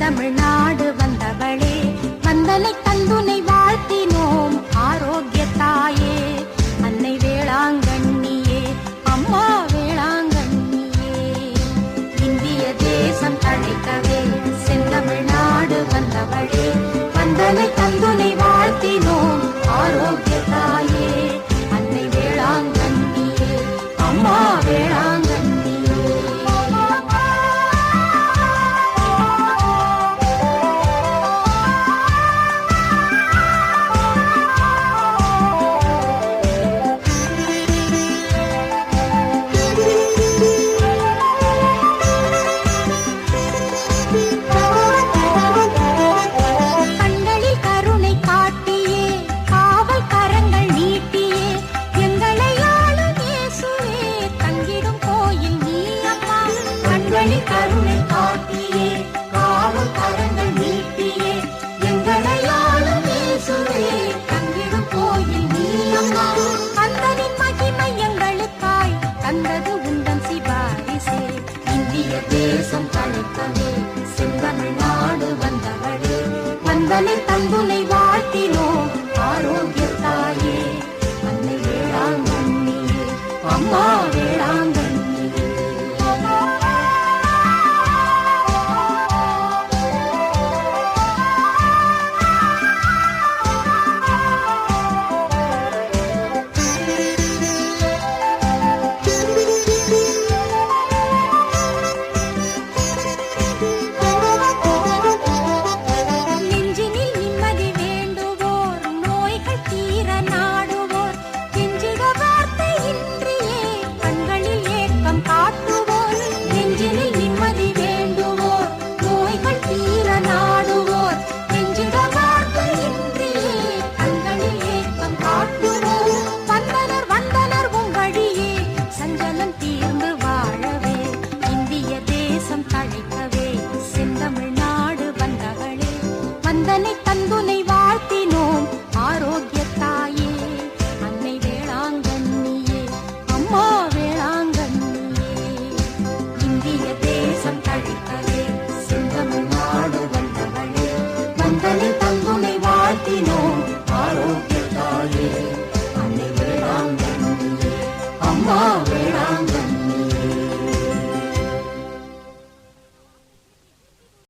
செந்தமிழ்நாடு வந்தவளே, வந்தனை தந்துனை வாழ்த்தினோம் ஆரோக்கிய தாயே. அன்னை வேளாங்கண்ணியே, அம்மா வேளாங்கண்ணியே. இந்திய தேசம் தழைக்கவே செந்தமிழ்நாடு வந்தவளே, வந்தனை தந்துனை வாழ்த்தினோம் ஆரோக்கிய தாயே. அன்னை வேளாங்கண்ணியே, அம்மா வேளாங்கண்ணியே. கருணை காட்டியே, காவல் கரங்கள் நீட்டியே, எங்களையாளும் இயேசுவே, தங்கிடும் கோயில் நீ அம்மா. கந்தனின் மகிமை எங்களுக்காய் தந்தது உந்தன் சிபாரிசே. இந்திய தேசம் தழைக்கவே செந்தமிழ்நாடு வந்தவளே, வந்தனை தந்துனை